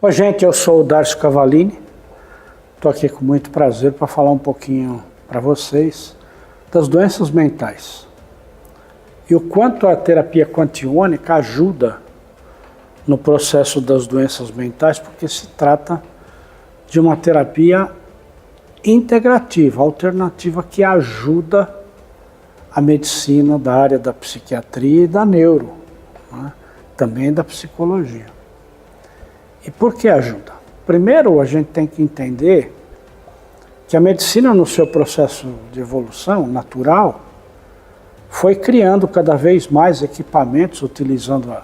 Oi, gente, eu sou o Darcio Cavallini, estou aqui com muito prazer para falar um pouquinho para vocês das doenças mentais e o quanto a terapia quantiônica ajuda no processo das doenças mentais, porque se trata de uma terapia integrativa, alternativa, que ajuda a medicina da área da psiquiatria e da neuro, né? Também da psicologia. E por que ajuda? Primeiro, a gente tem que entender que a medicina, no seu processo de evolução natural, foi criando cada vez mais equipamentos, utilizando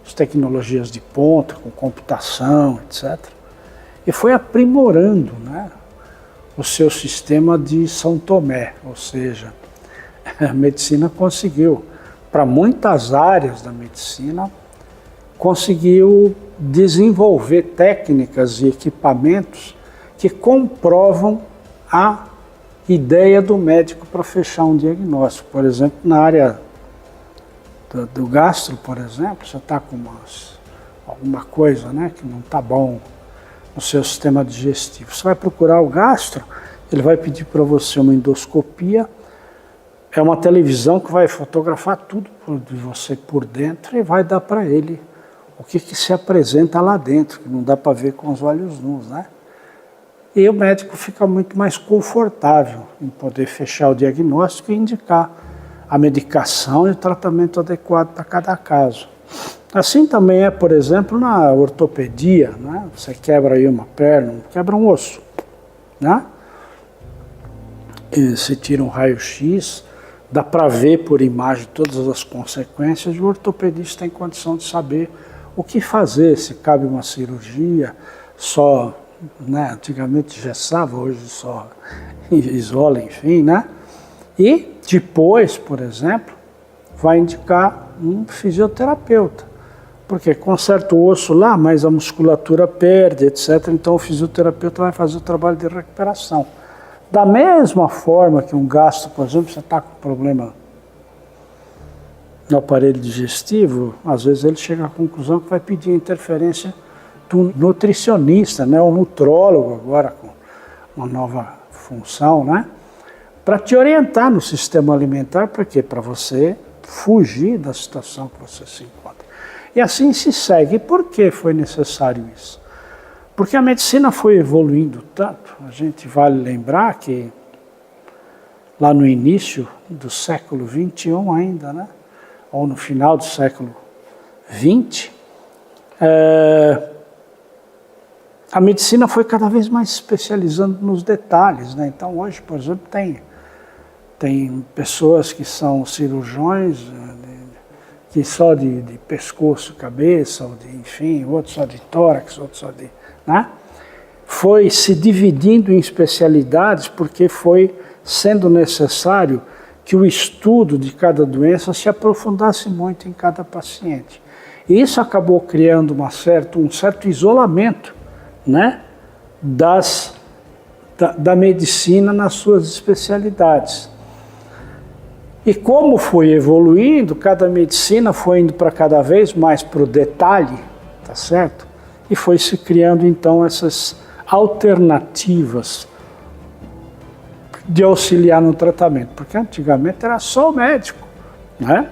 as tecnologias de ponta, com computação, etc. E foi aprimorando, né, o seu sistema de São Tomé, ou seja, a medicina conseguiu, para muitas áreas da medicina, conseguiu desenvolver técnicas e equipamentos que comprovam a ideia do médico para fechar um diagnóstico. Por exemplo, na área do gastro, por exemplo, você está com alguma coisa, né, que não está bom no seu sistema digestivo. Você vai procurar o gastro, ele vai pedir para você uma endoscopia, é uma televisão que vai fotografar tudo de você por dentro e vai dar para ele o que se apresenta lá dentro, que não dá para ver com os olhos nus, né? E o médico fica muito mais confortável em poder fechar o diagnóstico e indicar a medicação e o tratamento adequado para cada caso. Assim também é, por exemplo, na ortopedia, né? Você quebra aí uma perna, quebra um osso, né? E se tira um raio-x, dá para ver por imagem todas as consequências, e o ortopedista tem condição de saber o que fazer, se cabe uma cirurgia, só, né, antigamente gessava, hoje só isola, enfim, né? E depois, por exemplo, vai indicar um fisioterapeuta, porque conserta o osso lá, mas a musculatura perde, etc. Então o fisioterapeuta vai fazer o trabalho de recuperação. Da mesma forma que um gastro, por exemplo, você está com problema no aparelho digestivo, às vezes ele chega à conclusão que vai pedir interferência do nutricionista, né, o nutrólogo agora com uma nova função, né, para te orientar no sistema alimentar, para quê? Para você fugir da situação que você se encontra. E assim se segue. E por que foi necessário isso? Porque a medicina foi evoluindo tanto, a gente vale lembrar que lá no início do século XXI ainda, né, ou no final do século XX, a medicina foi cada vez mais especializando nos detalhes, né? Então hoje, por exemplo, tem pessoas que são cirurgiões, que só de pescoço, cabeça, ou de, enfim, outros só de tórax, outros só de... né? Foi se dividindo em especialidades porque foi sendo necessário que o estudo de cada doença se aprofundasse muito em cada paciente. E isso acabou criando um certo isolamento, né, da medicina nas suas especialidades. E como foi evoluindo, cada medicina foi indo para cada vez mais para o detalhe, tá certo? E foi se criando então essas alternativas de auxiliar no tratamento, porque antigamente era só o médico, né?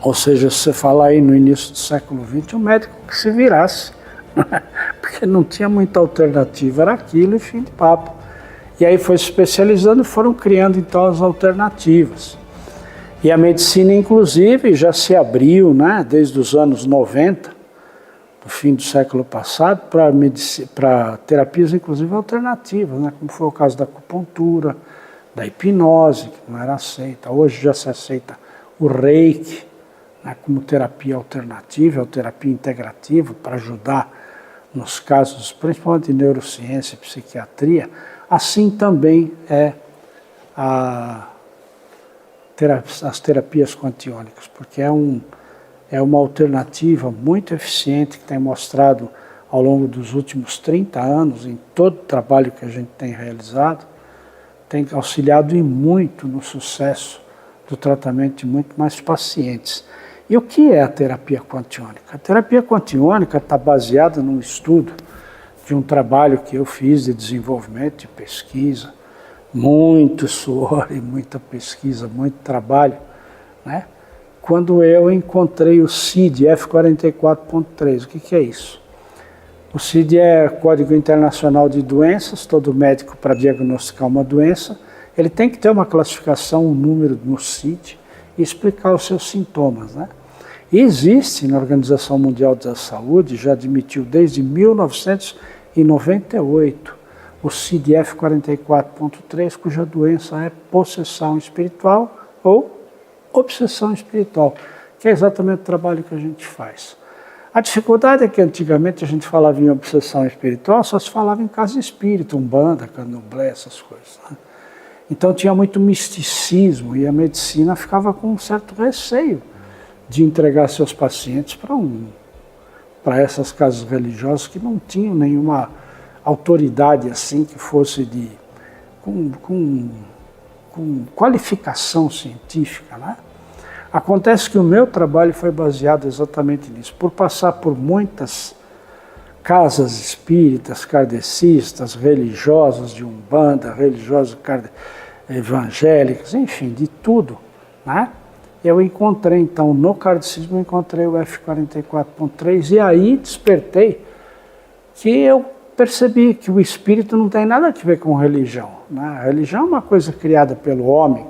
Ou seja, se você falar aí no início do século XX, o médico que se virasse, porque não tinha muita alternativa, era aquilo e fim de papo. E aí foi se especializando e foram criando então as alternativas. E a medicina, inclusive, já se abriu, né, desde os anos 90, no fim do século passado, para terapias, inclusive, alternativas, né, como foi o caso da acupuntura, da hipnose, que não era aceita. Hoje já se aceita o reiki, né, como terapia alternativa, ou terapia integrativa, para ajudar nos casos, principalmente de neurociência e psiquiatria. Assim também é as terapias quantiônicas, porque é uma alternativa muito eficiente que tem mostrado ao longo dos últimos 30 anos, em todo o trabalho que a gente tem realizado, tem auxiliado e muito no sucesso do tratamento de muito mais pacientes. E o que é a terapia quantiônica? A terapia quantiônica está baseada num estudo de um trabalho que eu fiz de desenvolvimento, de pesquisa, muito suor e muita pesquisa, muito trabalho, né? Quando eu encontrei o CID F44.3. O que é isso? O CID é Código Internacional de Doenças. Todo médico, para diagnosticar uma doença, ele tem que ter uma classificação, um número no CID e explicar os seus sintomas, né? E existe na Organização Mundial da Saúde, já admitiu desde 1998, o CID F44.3, cuja doença é possessão espiritual ou obsessão espiritual, que é exatamente o trabalho que a gente faz. A dificuldade é que antigamente a gente falava em obsessão espiritual, só se falava em casa espírita, umbanda, candomblé, essas coisas, né? Então tinha muito misticismo e a medicina ficava com um certo receio de entregar seus pacientes para essas casas religiosas que não tinham nenhuma autoridade assim que fosse com qualificação científica, né? Acontece que o meu trabalho foi baseado exatamente nisso, por passar por muitas casas espíritas, kardecistas, religiosas de umbanda, religiosas evangélicas, enfim, de tudo, né? Eu encontrei, então, no kardecismo, eu encontrei o F44.3 e aí despertei que eu percebi que o espírito não tem nada a ver com religião, né? A religião é uma coisa criada pelo homem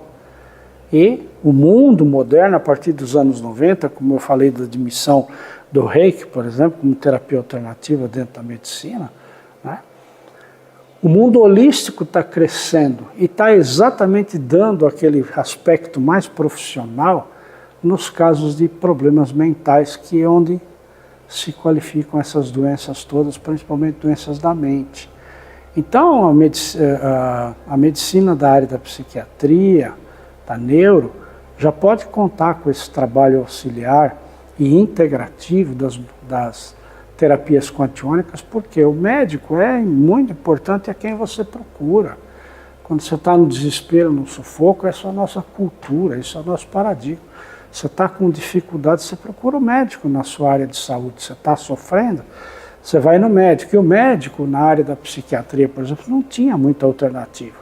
e o mundo moderno, a partir dos anos 90, como eu falei da admissão do Reiki, por exemplo, como terapia alternativa dentro da medicina, né? O mundo holístico está crescendo e está exatamente dando aquele aspecto mais profissional nos casos de problemas mentais, que é onde se qualificam essas doenças todas, principalmente doenças da mente. Então, a medicina da área da psiquiatria, da neuro, já pode contar com esse trabalho auxiliar e integrativo das terapias quantiônicas, porque o médico é muito importante, é quem você procura. Quando você está no desespero, no sufoco, essa é a nossa cultura, isso é o nosso paradigma. Você está com dificuldade, você procura o médico na sua área de saúde. Você está sofrendo, você vai no médico. E o médico, na área da psiquiatria, por exemplo, não tinha muita alternativa.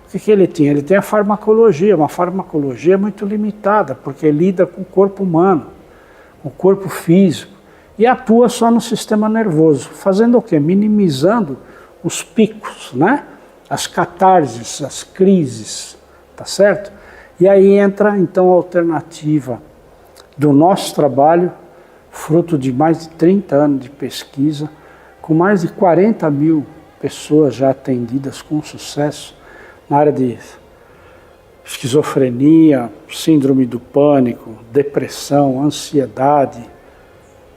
O que ele tinha? Ele tem a farmacologia, uma farmacologia muito limitada, porque lida com o corpo humano, com o corpo físico, e atua só no sistema nervoso, fazendo o quê? Minimizando os picos, né? As catarses, as crises, tá certo? E aí entra então a alternativa do nosso trabalho, fruto de mais de 30 anos de pesquisa, com mais de 40 mil pessoas já atendidas com sucesso na área de esquizofrenia, síndrome do pânico, depressão, ansiedade,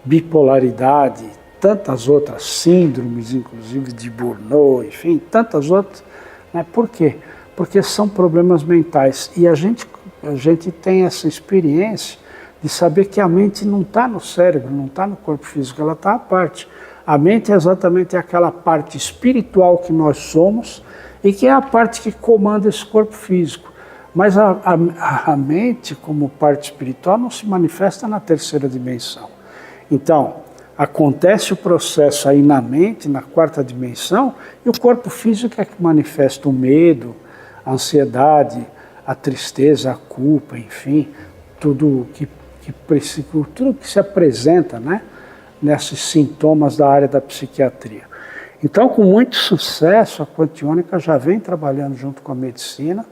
bipolaridade, tantas outras síndromes, inclusive de Burnout, enfim, tantas outras. Né? Por quê? Porque são problemas mentais. E a gente tem essa experiência de saber que a mente não está no cérebro, não está no corpo físico, ela está à parte. A mente é exatamente aquela parte espiritual que nós somos e que é a parte que comanda esse corpo físico. Mas a mente, como parte espiritual, não se manifesta na terceira dimensão. Então, acontece o processo aí na mente, na quarta dimensão, e o corpo físico é que manifesta o medo, a ansiedade, a tristeza, a culpa, enfim, tudo que se apresenta, né, nesses sintomas da área da psiquiatria. Então, com muito sucesso, a quantiônica já vem trabalhando junto com a medicina,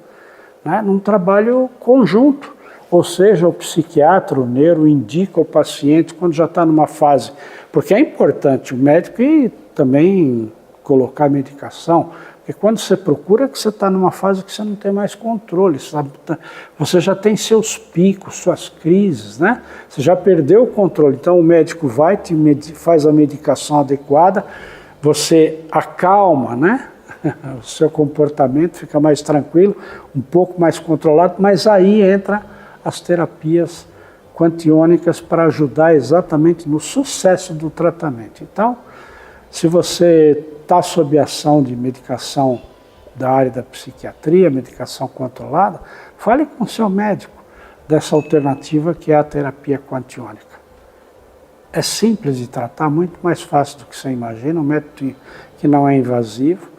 né, num trabalho conjunto. Ou seja, o psiquiatra, o neuro, indica o paciente quando já está numa fase. Porque é importante o médico e também colocar medicação. Porque quando você procura, que você está numa fase que você não tem mais controle, sabe? Você já tem seus picos, suas crises, né? Você já perdeu o controle. Então o médico vai, faz a medicação adequada, você acalma, né? O seu comportamento fica mais tranquilo, um pouco mais controlado, mas aí entra as terapias quantiônicas para ajudar exatamente no sucesso do tratamento. Então, se você está sob ação de medicação da área da psiquiatria, medicação controlada, fale com o seu médico, dessa alternativa que é a terapia quantiônica. É simples de tratar, muito mais fácil do que você imagina, um método que não é invasivo,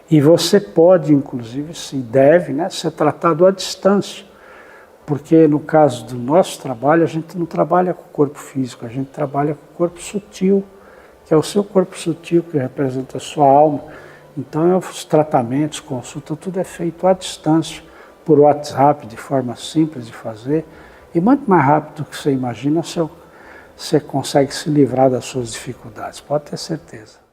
e você pode, inclusive, se deve, né, ser tratado à distância, porque no caso do nosso trabalho, a gente não trabalha com o corpo físico, a gente trabalha com o corpo sutil, que é o seu corpo sutil, que representa a sua alma. Então, os tratamentos, consulta, tudo é feito à distância, por WhatsApp, de forma simples de fazer, e muito mais rápido do que você imagina, você consegue se livrar das suas dificuldades, pode ter certeza.